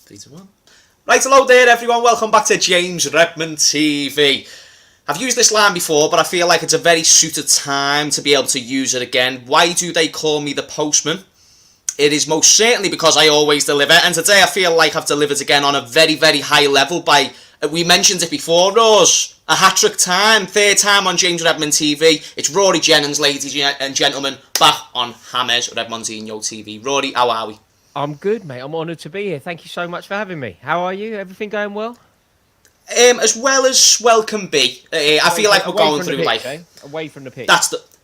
3, 2, 1. Right, hello there everyone, welcome back to James Redmond TV. I've used this line before, but I feel like it's a very suited time to be able to use it again. Why do they call me the postman? It is most certainly because I always deliver, and today I feel like I've delivered again on a very, very high level by, we mentioned it before, Rose, a hat-trick time, third time on James Redmond TV. It's Rory Jennings, ladies and gentlemen, back on Hammers Redmondinho TV. Rory, how are we? I'm good, mate. I'm honoured to be here. Thank you so much for having me. How are you? Everything going well? As well as well can be. I feel like we're going through pitch, away from the pitch.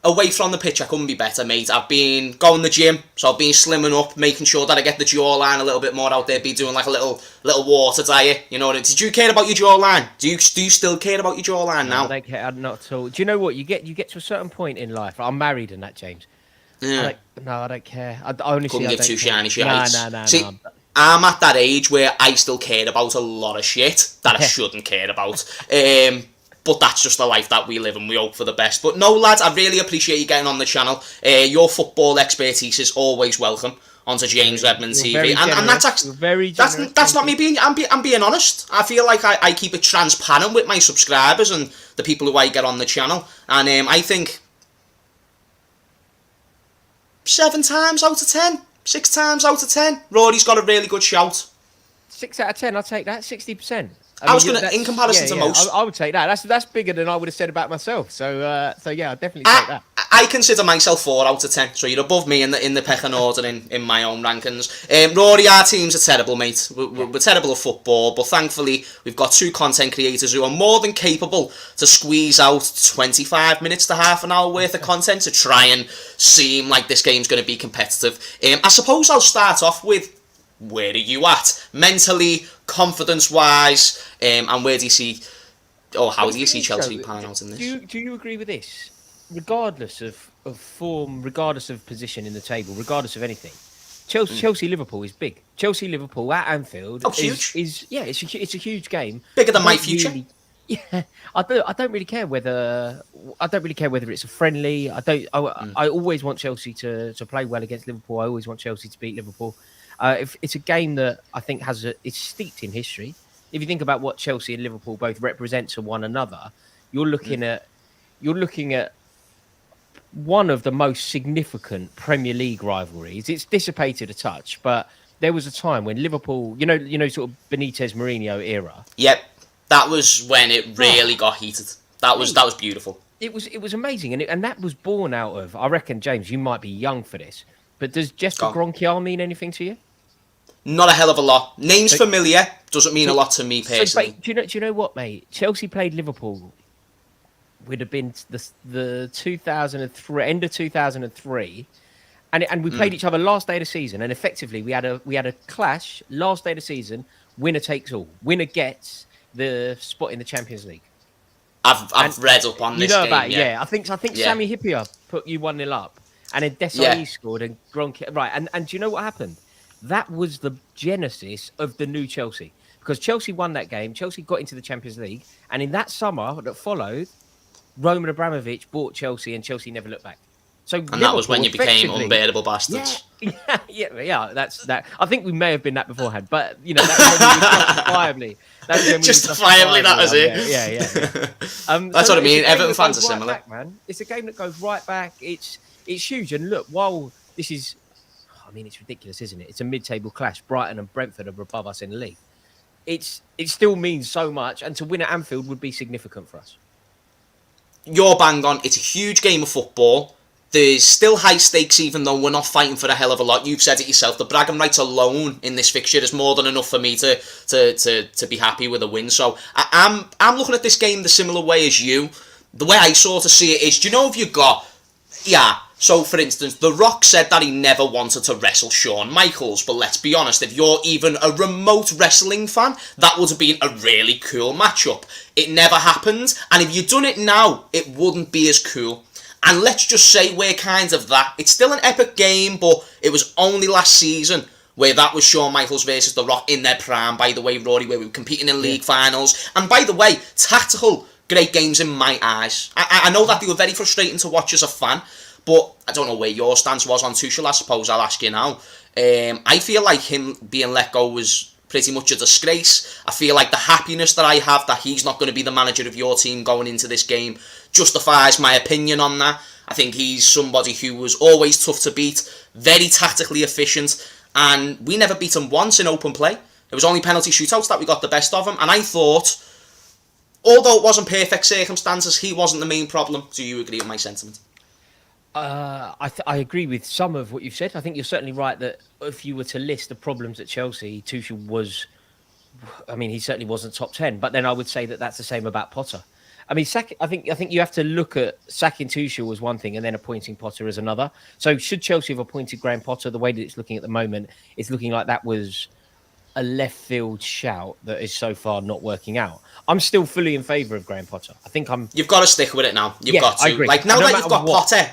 Away from the pitch. I couldn't be better, mate. I've been going to the gym, so I've been slimming up, making sure that I get the jawline a little bit more out there. Be doing like a little water diet. You know, did you care about your jawline? Do you still care about your jawline now? I don't care, not at all. Do you know what you get to a certain point in life? I'm married and that, James. Yeah. I don't care. I honestly couldn't give two shiny shit. No. See, I'm at that age where I still care about a lot of shit that I shouldn't care about. But that's just the life that we live, and we hope for the best. But no, lads, I really appreciate you getting on the channel. Your football expertise is always welcome onto James Redmond TV, and that's actually that's not me being. I'm being honest. I feel like I keep it transparent with my subscribers and the people who I get on the channel, and I think 7 times out of 10, 6 times out of 10, Rory's got a really good shout. 6 out of 10, I'll take that. 60%. I was gonna, in comparison to most, I would take that. That's bigger than I would have said about myself. So yeah, I'll definitely take that. I consider myself 4 out of 10, so you're above me in the pecking order in my own rankings. Rory, our teams are terrible, mate. We're terrible at football, but thankfully we've got 2 content creators who are more than capable to squeeze out 25 minutes to half an hour worth of content to try and seem like this game's going to be competitive. I suppose I'll start off with, where are you at mentally, confidence-wise, and where do you see, or how do you see Chelsea pan out in this? Do you agree with this? Regardless of form, regardless of position in the table, regardless of anything, Chelsea Liverpool is big. Chelsea Liverpool at Anfield is it's a huge game. Bigger than my future. Yeah, I don't really care whether it's a friendly. I always want Chelsea to play well against Liverpool. I always want Chelsea to beat Liverpool. If it's a game that I think it's steeped in history. If you think about what Chelsea and Liverpool both represent to one another, you're looking at one of the most significant Premier League rivalries. It's dissipated a touch, but there was a time when Liverpool, sort of Benitez Mourinho era. Yep, that was when it really got heated. That was beautiful. It was amazing, and that was born out of. I reckon, James, you might be young for this, but does Jesper Gronkial mean anything to you? Not a hell of a lot. Name's familiar, doesn't mean a lot to me personally. Do you know what, mate? Chelsea played Liverpool. Would have been the 2003 end of 2003, and we played each other last day of the season, and effectively we had a clash last day of the season. Winner takes all. Winner gets the spot in the Champions League. I've read up on this. You know game, about it, yeah. I think Sami Hyypiä put you 1-0 up, and then Desai scored, and Gronk right. And do you know what happened? That was the genesis of the new Chelsea, because Chelsea won that game. Chelsea got into the Champions League, and in that summer that followed, Roman Abramovich bought Chelsea, and Chelsea never looked back. So that was when you became unbearable bastards. Yeah. That's that. I think we may have been that beforehand, but that was when we justifiably. That was it. Yeah. That's what I mean. Everton fans are similar. Back, man. It's a game that goes right back. It's huge. And look, while this is, it's ridiculous, isn't it? It's a mid-table clash. Brighton and Brentford are above us in the league. It still means so much, and to win at Anfield would be significant for us. You're bang on. It's a huge game of football. There's still high stakes, even though we're not fighting for a hell of a lot. You've said it yourself. The bragging rights alone in this fixture is more than enough for me to be happy with a win. So I'm looking at this game the similar way as you. The way I sort of see it is, do you know if you got... Yeah, so for instance, The Rock said that he never wanted to wrestle Shawn Michaels, but let's be honest, if you're even a remote wrestling fan, that would have been a really cool matchup. It never happened, and if you'd done it now, it wouldn't be as cool. And let's just say we're kind of that. It's still an epic game, but it was only last season where that was Shawn Michaels versus The Rock in their prime, by the way, Rory, where we were competing in league finals. And by the way, tactical, great games in my eyes. I know that they were very frustrating to watch as a fan, but I don't know where your stance was on Tuchel. I suppose I'll ask you now. I feel like him being let go was pretty much a disgrace. I feel like the happiness that I have that he's not going to be the manager of your team going into this game justifies my opinion on that. I think he's somebody who was always tough to beat, very tactically efficient, and we never beat him once in open play. It was only penalty shootouts that we got the best of him, and I thought, although it wasn't perfect circumstances, he wasn't the main problem. Do you agree with my sentiment? I agree with some of what you've said. I think you're certainly right that if you were to list the problems at Chelsea, Tuchel was, I mean, he certainly wasn't top 10. But then I would say that that's the same about Potter. I mean, I think you have to look at sacking Tuchel as one thing and then appointing Potter as another. So should Chelsea have appointed Graham Potter, the way that it's looking at the moment, it's looking like that was a left field shout that is so far not working out. I'm still fully in favour of Graham Potter. I think You've got to stick with it now. You've got to. I agree. Like now that you've got Potter.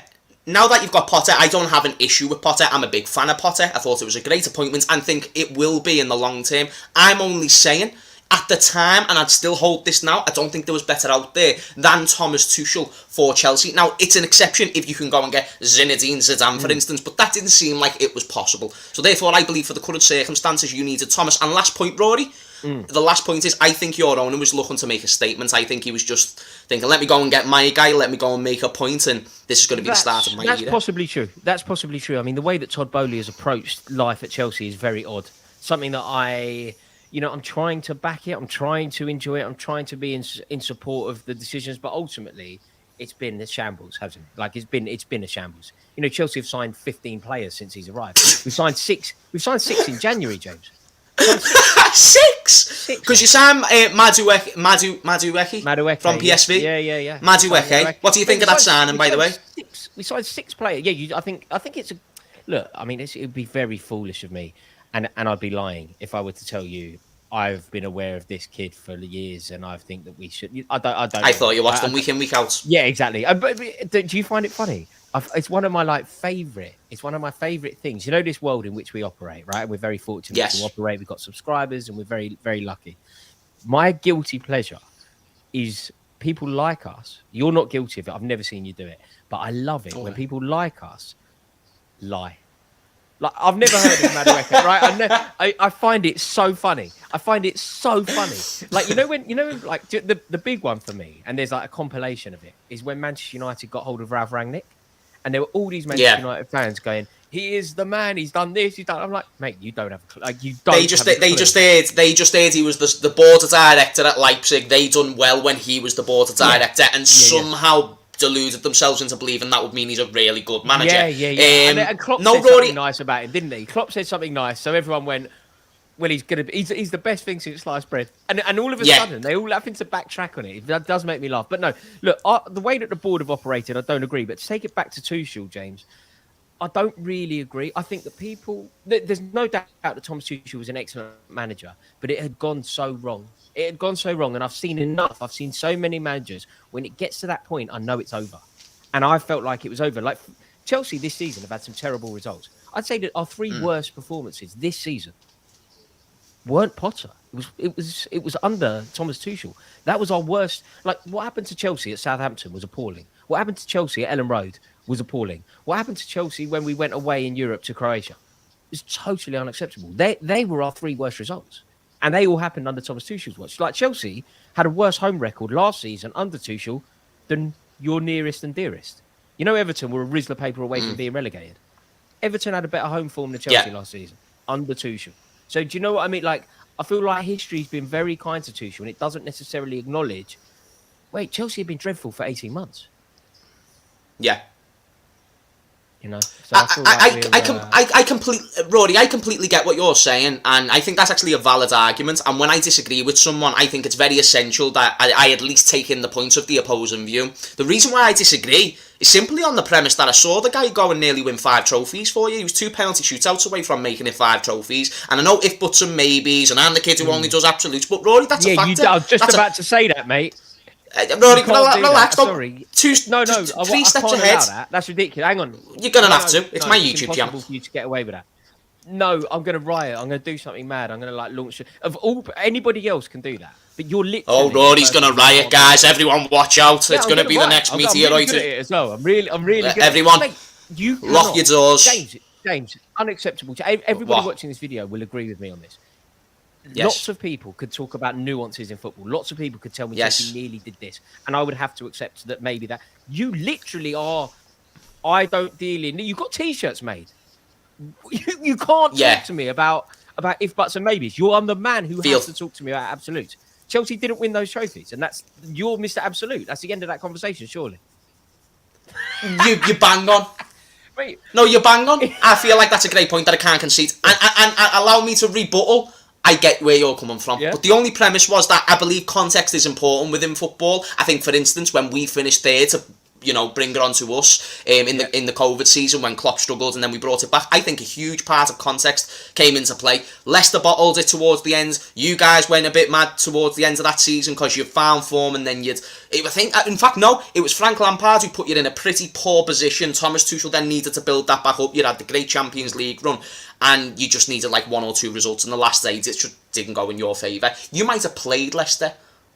Now that you've got Potter, I don't have an issue with Potter. I'm a big fan of Potter. I thought it was a great appointment and think it will be in the long term. I'm only saying, at the time, and I'd still hold this now, I don't think there was better out there than Thomas Tuchel for Chelsea. Now, it's an exception if you can go and get Zinedine Zidane, for instance, but that didn't seem like it was possible. So therefore, I believe for the current circumstances, you needed Thomas. And last point, Rory, the last point is, I think your owner was looking to make a statement. I think he was just thinking, let me go and get my guy, let me go and make a point, and this is going to be the start of my year. That's possibly true. That's possibly true. I mean, the way that Todd Boehly has approached life at Chelsea is very odd. Something that I'm trying to back it. I'm trying to enjoy it. I'm trying to be in support of the decisions, but ultimately, it's been a shambles, hasn't it? Like it's been a shambles. You know, Chelsea have signed 15 players since he's arrived. We've signed six in January, James. Six? Because you signed Madueke from PSV. Yeah. Madueke. What do you think of that signing, by the way? We signed 6 players. Yeah, I think it's a look. I mean, it would be very foolish of me, and I'd be lying if I were to tell you I've been aware of this kid for years, and I think that we should. I don't. I thought you watched them week in, week out. Yeah, exactly. But do you find it funny? It's one of my favorite. It's one of my favorite things. You know, this world in which we operate, right? And we're very fortunate to operate. We've got subscribers, and we're very, very lucky. My guilty pleasure is people like us. You're not guilty of it. I've never seen you do it, but I love it when people like us lie. Like I've never heard of Madueke, right? I find it so funny. Like like the big one for me, and there's like a compilation of it, is when Manchester United got hold of Ralph Rangnick. And there were all these Manchester United fans going, "He is the man. He's done this. He's done." I'm like, mate, you don't have a clue. Like you don't. They just heard he was the board director at Leipzig. They done well when he was the board director, and somehow deluded themselves into believing that would mean he's a really good manager. And Klopp said something nice about him, didn't he? Klopp said something nice, so everyone went, well, he's the best thing since sliced bread. And all of a sudden, they all having to backtrack on it. That does make me laugh. But no, look, the way that the board have operated, I don't agree. But to take it back to Tuchel, James, I don't really agree. I think that there's no doubt that Thomas Tuchel was an excellent manager, but it had gone so wrong. And I've seen enough. I've seen so many managers. When it gets to that point, I know it's over. And I felt like it was over. Like Chelsea this season have had some terrible results. I'd say that our 3 worst performances this season weren't Potter. It was under Thomas Tuchel. That was our worst. Like what happened to Chelsea at Southampton was appalling. What happened to Chelsea at Ellen Road was appalling. What happened to Chelsea when we went away in Europe to Croatia? It was totally unacceptable. They were our 3 worst results. And they all happened under Thomas Tuchel's watch. Like Chelsea had a worse home record last season under Tuchel than your nearest and dearest. You know, Everton were a Rizzler paper away from being relegated. Everton had a better home form than Chelsea last season under Tuchel. So do you know what I mean? Like, I feel like history's been very kind to Tuchel, and it doesn't necessarily acknowledge, wait, Chelsea have been dreadful for 18 months. Yeah. You know, so I completely get what you're saying, and I think that's actually a valid argument. And when I disagree with someone, I think it's very essential that I at least take in the point of the opposing view. The reason why I disagree is simply on the premise that I saw the guy go and nearly win 5 trophies for you. He was 2 penalty shootouts away from making it 5 trophies. And I know if buts and maybes, and I'm the kid who only does absolutes, but Rory, that's a factor. I was just about to say that, mate. Rory, relax. Sorry. 3 steps ahead. That's ridiculous. Hang on. You're going to have to. It's my YouTube channel. It's impossible for you to get away with that. No, I'm going to riot. I'm going to do something mad. I'm going to launch. Anybody else can do that. But you're literally. Oh, Rory's going to riot, guys. Everyone watch out. It's going to be the next meteorite. I'm really good at it as well. I'm really good. Everyone, lock your doors. James, unacceptable. Everybody watching this video will agree with me on this. Lots of people could talk about nuances in football. Lots of people could tell me Chelsea nearly did this, and I would have to accept that maybe that you literally are. I don't deal in. You've got T-shirts made. You can't talk to me about if buts and maybes. I'm the man who has to talk to me about absolutes. Chelsea didn't win those trophies, and you're Mr. Absolute. That's the end of that conversation, surely. You bang on. Wait. No, you bang on. I feel like that's a great point that I can't concede. And allow me to rebuttal. I get where you're coming from. Yeah. But the only premise was that I believe context is important within football. I think, for instance, when we finished third, to bring it on to us in the COVID season when Klopp struggled and then we brought it back, I think a huge part of context came into play. Leicester bottled it towards the end. You guys went a bit mad towards the end of that season because you found form, and then it was Frank Lampard who put you in a pretty poor position. Thomas Tuchel then needed to build that back up. You had the great Champions League run, and you just needed like one or two results, and the last day it just didn't go in your favour. You might have played Leicester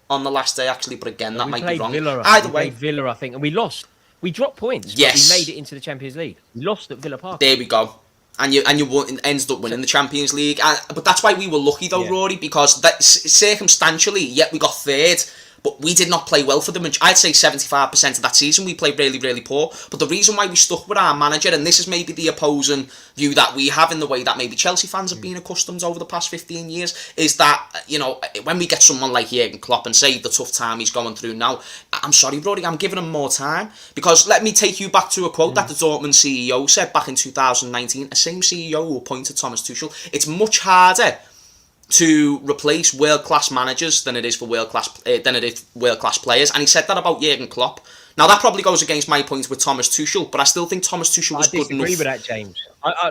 on the last day, actually, but again, that might be wrong. Either way, Villa, I think, and we lost. We dropped points. Yes, but we made it into the Champions League. We lost at Villa Park. There we go. And you ended up winning the Champions League. But that's why we were lucky, though, Rory, because that circumstantially, we got third, but we did not play well for them. I'd say 75% of that season we played really, really poor. But the reason why we stuck with our manager, and this is maybe the opposing view that we have in the way that maybe Chelsea fans have been accustomed over the past 15 years, is that, when we get someone like Jurgen Klopp and say the tough time he's going through now, I'm sorry, Rory, I'm giving him more time. Because let me take you back to a quote that the Dortmund CEO said back in 2019, the same CEO who appointed Thomas Tuchel. It's much harder to replace world-class managers than it is world-class players, and he said that about Jurgen Klopp. Now that probably goes against my point with Thomas Tuchel, but I still think Thomas Tuchel was good enough. I disagree with that, James.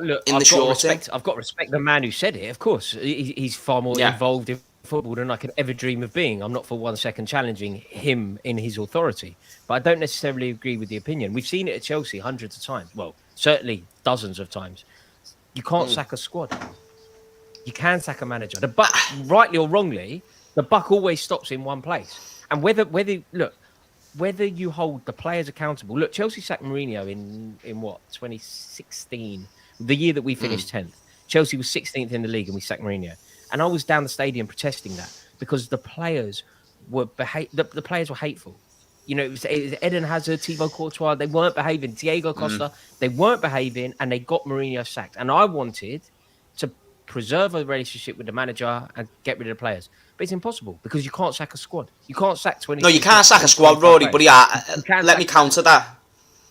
Look, I've got respect the man who said it. Of course, he's far more involved in football than I could ever dream of being. I'm not for 1 second challenging him in his authority, but I don't necessarily agree with the opinion. We've seen it at Chelsea hundreds of times. Well, certainly dozens of times. You can't sack a squad. You can sack a manager. The buck, rightly or wrongly, the buck always stops in one place. And whether you hold the players accountable. Look, Chelsea sacked Mourinho in what, 2016, the year that we finished 10th. Chelsea was 16th in the league and we sacked Mourinho. And I was down the stadium protesting that because the players were the players were hateful. It was Eden Hazard, Thibaut Courtois. They weren't behaving. Diego Costa, they weren't behaving, and they got Mourinho sacked. And I wanted to preserve a relationship with the manager and get rid of the players. But it's impossible because you can't sack a squad. You can't sack 20. No, you can't sack a squad, Rory, but let me counter that.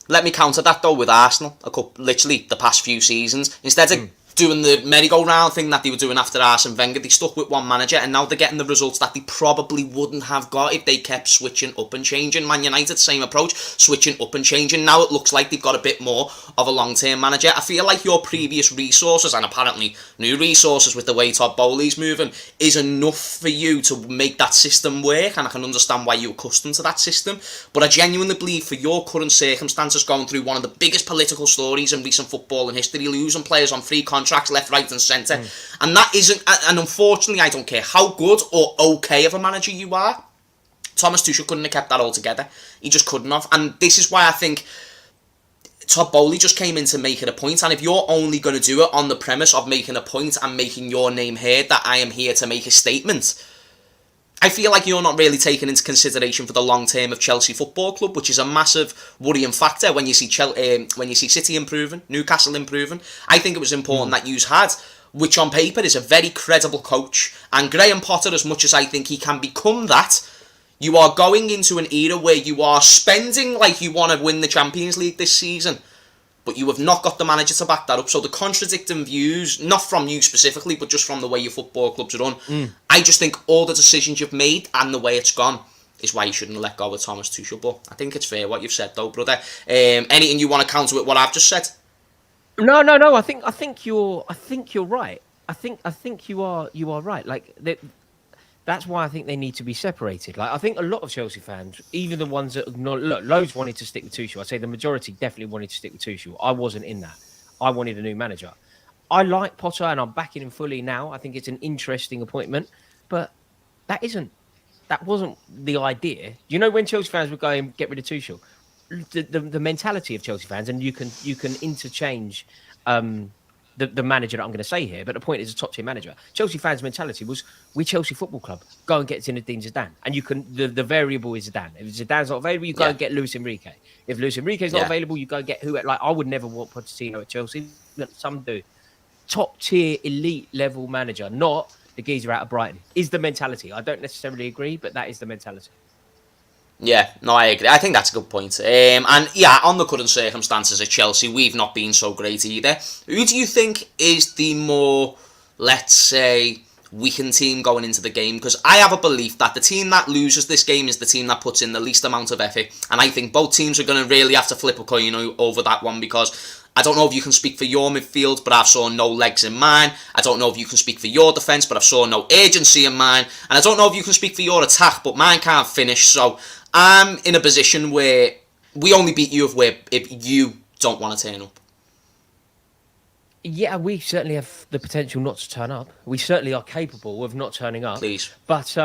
Let me counter that, though, with Arsenal. Literally, the past few seasons. Instead of doing the merry-go-round thing that they were doing after Arsene Wenger, they stuck with one manager, and now they're getting the results that they probably wouldn't have got if they kept switching up and changing. Man United, same approach, switching up and changing. Now it looks like they've got a bit more of a long-term manager. I feel like your previous resources, and apparently new resources with the way Todd Bowley's moving, is enough for you to make that system work, and I can understand why you're accustomed to that system. But I genuinely believe for your current circumstances, going through one of the biggest political stories in recent football in history, losing players on free contracts left, right and centre, and that isn't, and unfortunately I don't care how good or okay of a manager you are, Thomas Tuchel couldn't have kept that all together. He just couldn't have, and this is why I think Todd Bowley just came in to make it a point, and if you're only going to do it on the premise of making a point and making your name heard, that I am here to make a statement, I feel like you're not really taking into consideration for the long term of Chelsea Football Club, which is a massive worrying factor when you see City improving, Newcastle improving. I think it was important that you had, which on paper is a very credible coach, and Graham Potter, as much as I think he can become that, you are going into an era where you are spending like you want to win the Champions League this season, but you have not got the manager to back that up. So the contradicting views, not from you specifically, but just from the way your football clubs are run, I just think all the decisions you've made and the way it's gone is why you shouldn't let go of Thomas Tuchel. But I think it's fair what you've said, though, brother. Anything you want to counter with what I've just said? No. I think you're right. I think you are right. Like that's why I think they need to be separated. Like, I think a lot of Chelsea fans, even the ones that loads wanted to stick with Tuchel. I'd say the majority definitely wanted to stick with Tuchel. I wasn't in that. I wanted a new manager. I like Potter and I'm backing him fully now. I think it's an interesting appointment, but that wasn't the idea. You know, when Chelsea fans would go and get rid of Tuchel, the mentality of Chelsea fans, and you can interchange the manager that I'm going to say here, but the point is a top tier manager. Chelsea fans' mentality was, we Chelsea Football Club. Go and get Zinedine Zidane. And you can, the variable is Zidane. If Zidane's not available, you go and get Luis Enrique. If Luis Enrique's not available, you go and get who. Like, I would never want Pochettino at Chelsea. Some do. Top tier, elite level manager, not the geezer out of Brighton, is the mentality. I don't necessarily agree, but that is the mentality. Yeah, no, I agree. I think that's a good point. And yeah, on the current circumstances at Chelsea, we've not been so great either. Who do you think is the more, let's say, weakened team going into the game? Because I have a belief that the team that loses this game is the team that puts in the least amount of effort. And I think both teams are going to really have to flip a coin over that one, because I don't know if you can speak for your midfield, but I've saw no legs in mine. I don't know if you can speak for your defence, but I've saw no agency in mine. And I don't know if you can speak for your attack, but mine can't finish. So I'm in a position where we only beat you if you don't want to turn up. Yeah, we certainly have the potential not to turn up. We certainly are capable of not turning up. Please. But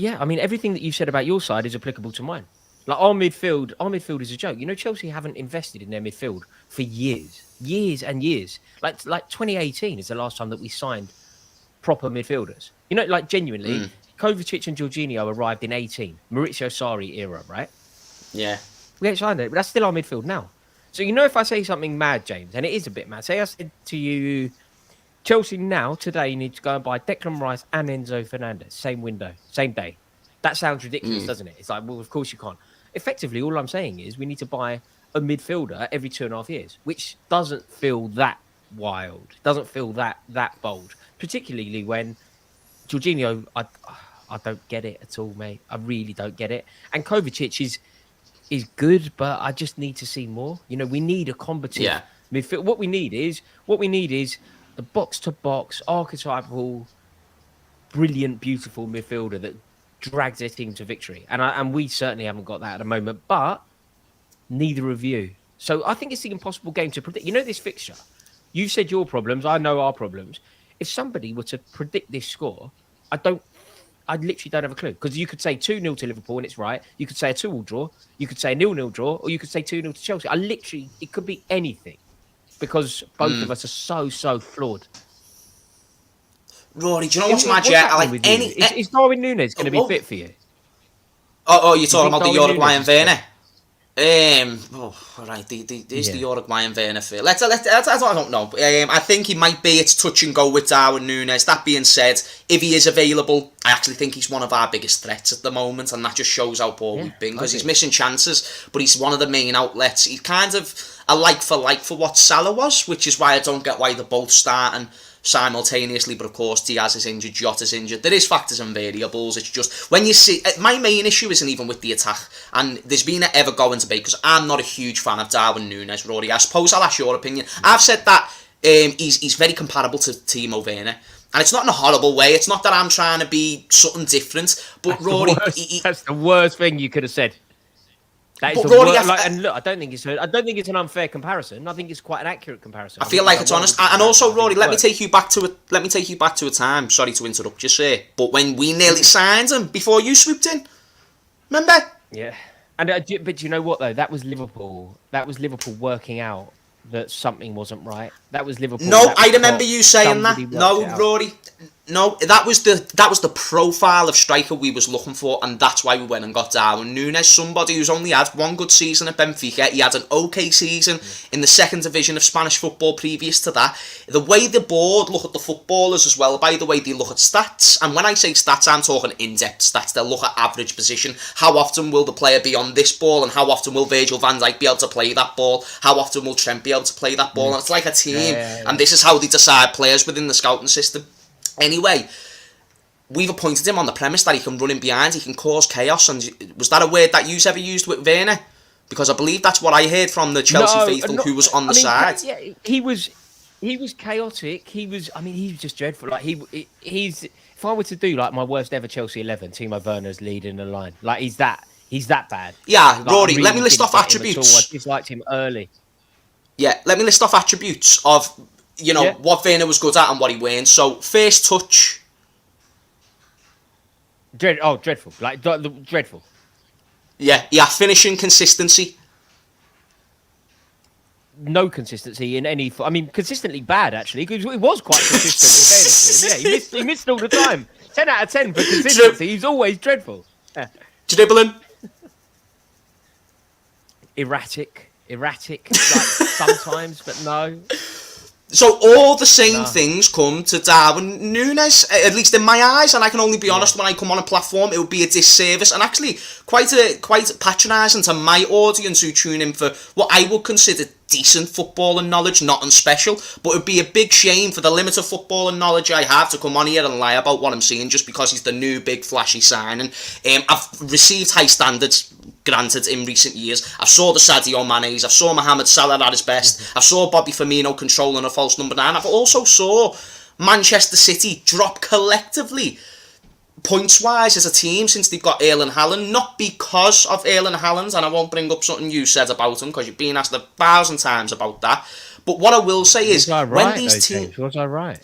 yeah, I mean, everything that you've said about your side is applicable to mine. Like, our midfield is a joke. You know, Chelsea haven't invested in their midfield for years and years. Like 2018 is the last time that we signed proper midfielders. You know, like, genuinely, Kovacic and Jorginho arrived in 18, Maurizio Sarri era, right? Yeah. We ain't signed it, but that's still our midfield now. So, you know, if I say something mad, James, and it is a bit mad, say I said to you, Chelsea now, today, need to go and buy Declan Rice and Enzo Fernandez, same window, same day. That sounds ridiculous, doesn't it? It's like, well, of course you can't. Effectively, all I'm saying is we need to buy a midfielder every 2.5 years, which doesn't feel that wild, doesn't feel that bold, particularly when Jorginho, I don't get it at all, mate. I really don't get it. And Kovacic is good, but I just need to see more. You know, we need a combative midfield. What we need is the box-to-box, archetypal, brilliant, beautiful midfielder that drags their team to victory. And we certainly haven't got that at the moment, but neither of you. So I think it's the impossible game to predict. You know, this fixture, you've said your problems, I know our problems. If somebody were to predict this score, I literally don't have a clue. Because you could say 2-0 to Liverpool and it's right. You could say a 2-2 draw. You could say a 0-0 draw. Or you could say 2-0 to Chelsea. It could be anything. Because both of us are so flawed. Rory, do you know what's magic? I like any. Is Darwin Nunez going to be fit for you? Oh, you're talking about the Uruguayan Werner? Right. There's the Uruguayan Werner fit. I don't know. I think he might be. It's touch and go with Darwin Nunez. That being said, if he is available, I actually think he's one of our biggest threats at the moment, and that just shows how poor we've been, because he's missing chances, but he's one of the main outlets. He's kind of a like for what Salah was, which is why I don't get why they're both starting simultaneously. But of course, Diaz is injured, Jota's injured. There is factors and variables. It's just when you see, my main issue isn't even with the attack, and there's been an ever-going debate, because I'm not a huge fan of Darwin Nunez, Rory. I suppose I'll ask your opinion. I've said that he's very comparable to Timo Werner, and it's not in a horrible way. It's not that I'm trying to be something different, but that's Rory, that's the worst thing you could have said. That is Rory, and look, I don't think it's an unfair comparison. I think it's quite an accurate comparison. I feel like it's honest. And also, Rory, let me take you back to a time. Sorry to interrupt you, sir, but when we nearly signed him before you swooped in, remember? Yeah. And but you know what though? That was Liverpool. That was Liverpool working out that something wasn't right. That was Liverpool. No, I remember you saying that. No, Rory. No, that was the profile of striker we was looking for, and that's why we went and got Darwin Nunez, somebody who's only had one good season at Benfica. He had an okay season in the second division of Spanish football previous to that. The way the board look at the footballers as well, by the way, they look at stats, and when I say stats, I'm talking in-depth stats. They'll look at average position. How often will the player be on this ball, and how often will Virgil van Dijk be able to play that ball? How often will Trent be able to play that ball? And it's like a team, and this is how they decide players within the scouting system. Anyway, we've appointed him on the premise that he can run in behind, he can cause chaos. And was that a word that you've ever used with Werner? Because I believe that's what I heard from the Chelsea faithful who was on the side. Yeah, he was chaotic. He was just dreadful. Like he's. If I were to do like my worst ever Chelsea 11, Timo Werner's leading the line. Like he's that bad. Yeah, like, Rory, let me list off attributes. I disliked him early. Yeah, let me list off attributes of what Werner was good at and what he weren't. So, first touch. Dreadful. Like, dreadful. Yeah, finishing consistency. no consistency in any. I mean, consistently bad actually. Because he was quite consistent. In fairness to him. Yeah, he missed all the time. 10 out of 10 for consistency. He's always dreadful. Yeah. Dribbling. Erratic, like sometimes, but no. So all the same things come to Darwin Nunez, at least in my eyes, and I can only be honest, when I come on a platform, it would be a disservice and actually quite patronising to my audience who tune in for what I would consider decent footballing knowledge, not unspecial, but it would be a big shame for the limited footballing knowledge I have to come on here and lie about what I'm seeing just because he's the new big flashy signing. I've received high standards, granted, in recent years. I saw the Sadio Manes, I saw Mohamed Salah at his best, I saw Bobby Firmino controlling a false number 9, I've also saw Manchester City drop collectively points-wise as a team since they've got Erling Haaland, not because of Erling Haaland, and I won't bring up something you said about him because you've been asked 1,000 times about that, but what I will say is when these teams... Was I right?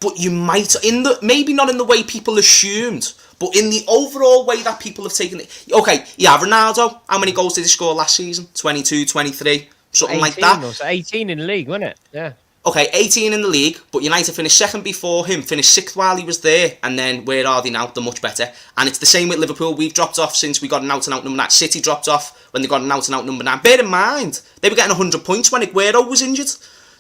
But you might, maybe not in the way people assumed, but in the overall way that people have taken it. Okay, yeah, Ronaldo, how many goals did he score last season? 22, 23, something like that. 18 in the league, wasn't it? Yeah. Okay, 18 in the league, but United finished second before him, finished 6th while he was there, and then where are they now? They're much better. And it's the same with Liverpool. We've dropped off since we got an out-and-out number 9. City dropped off when they got an out-and-out number 9. Bear in mind, they were getting 100 points when Aguero was injured.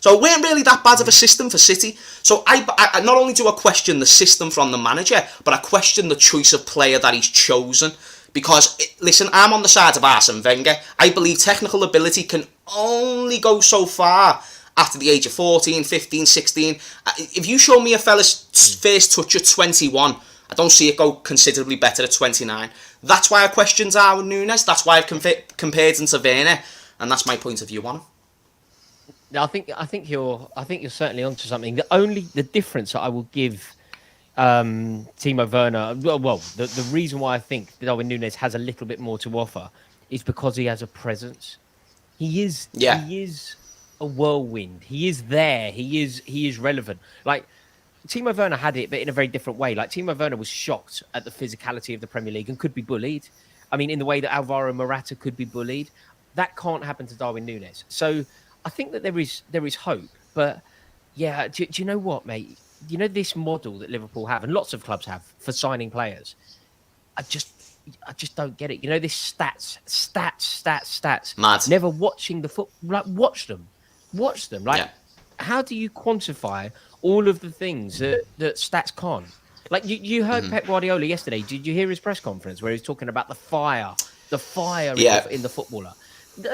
So it weren't really that bad of a system for City. So I not only do I question the system from the manager, but I question the choice of player that he's chosen. Because, listen, I'm on the side of Arsene Wenger. I believe technical ability can only go so far after the age of 14, 15, 16. If you show me a fella's first touch at 21, I don't see it go considerably better at 29. That's why I question Darwin Nunez. That's why I've compared him to Werner. And that's my point of view on him. I think you're certainly onto something. The difference that I will give Timo Werner, the reason why I think Darwin Nunez has a little bit more to offer is because he has a presence. He is a whirlwind. He is there. He is relevant. Like Timo Werner had it, but in a very different way. Like Timo Werner was shocked at the physicality of the Premier League and could be bullied. I mean, in the way that Alvaro Morata could be bullied, that can't happen to Darwin Nunez. So I think that there is hope, but yeah, do you know what, mate? You know this model that Liverpool have, and lots of clubs have, for signing players. I just don't get it. You know this stats. Mad. Never watching the foot. Like watch them. Like, how do you quantify all of the things that stats can't? Like you heard Pep Guardiola yesterday. Did you hear his press conference where he was talking about the fire in the footballer?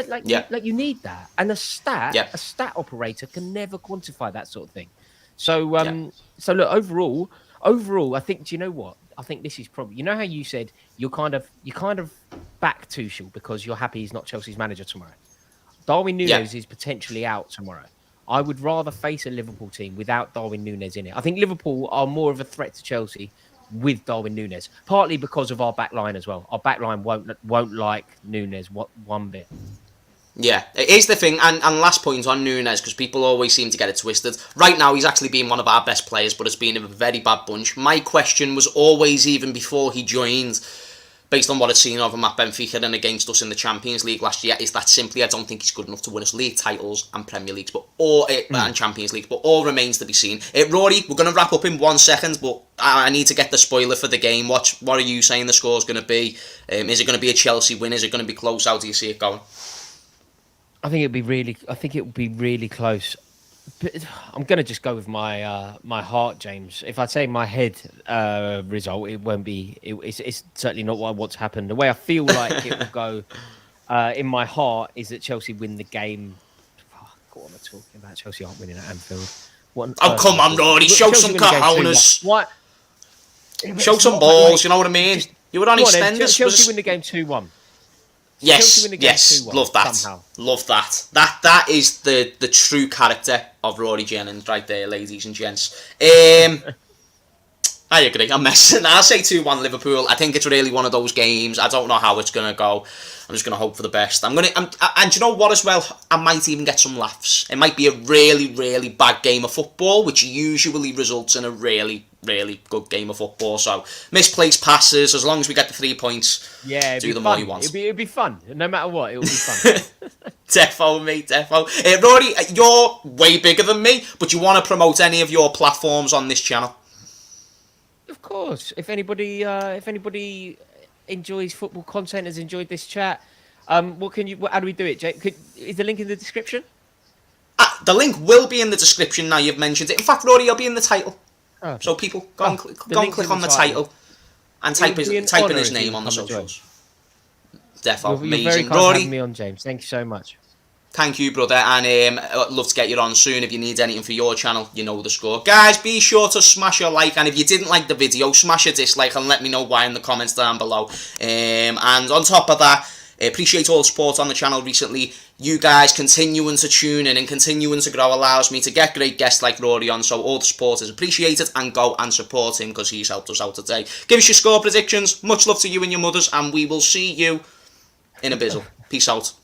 Like you need that, and a stat operator can never quantify that sort of thing. So so look, overall, I think, do you know what? I think this is probably, you know how you said you kind of back Tuchel because you're happy he's not Chelsea's manager tomorrow. Darwin Nunez is potentially out tomorrow. I would rather face a Liverpool team without Darwin Nunez in it. I think Liverpool are more of a threat to Chelsea with Darwin Nunez, partly because of our back line as well. Our back line won't like Nunez one bit. Yeah, it is the thing, and last point on Nunez, because people always seem to get it twisted. Right now, he's actually been one of our best players, but it's been a very bad bunch. My question was always, even before he joined, based on what I'd seen of him at Benfica and against us in the Champions League last year, is that simply I don't think he's good enough to win us league titles and Premier Leagues, and Champions Leagues, but all remains to be seen. Rory, we're going to wrap up in 1 second, but I need to get the spoiler for the game. What are you saying the score's going to be? Is it going to be a Chelsea win? Is it going to be close? How do you see it going? I think it would be really close. But I'm going to just go with my my heart, James. If I say my head result, it won't be. It's certainly not what I want to happen. The way I feel like it will go in my heart is that Chelsea win the game. What am I talking about? Chelsea aren't winning at Anfield. Come on, Rory. Show some cojones. What? Show some balls. You know what I mean? You would on EastEnders. Chelsea win the game 2-1. Yes, love that. Somehow. Love that. That is the true character of Rory Jennings right there, ladies and gents. I agree. I'm messing. I'll say 2-1 Liverpool. I think it's really one of those games. I don't know how it's gonna go. I'm just gonna hope for the best. And you know what as well? I might even get some laughs. It might be a really, really bad game of football, which usually results in a really, really good game of football. So misplaced passes. As long as we get the 3 points, do the more you want. It'd be fun. No matter what, it will be fun. Defo, mate, defo. Rory, you're way bigger than me, but you want to promote any of your platforms on this channel? Of course. If anybody enjoys football content, has enjoyed this chat, how do we do it, Jake? Is the link in the description? The link will be in the description now you've mentioned it. In fact, Rory, it'll be in the title. Oh. So people go and click on the title and type in his name on the socials. Defo, amazing. You're very kind Rory, having me on, James. Thank you so much. Thank you, brother, and I'd love to get you on soon. If you need anything for your channel, you know the score. Guys, be sure to smash a like, and if you didn't like the video, smash a dislike and let me know why in the comments down below. And on top of that, appreciate all the support on the channel recently. You guys continuing to tune in and continuing to grow allows me to get great guests like Rory on, so all the support is appreciated, and go and support him because he's helped us out today. Give us your score predictions. Much love to you and your mothers, and we will see you in a bizzle. Peace out.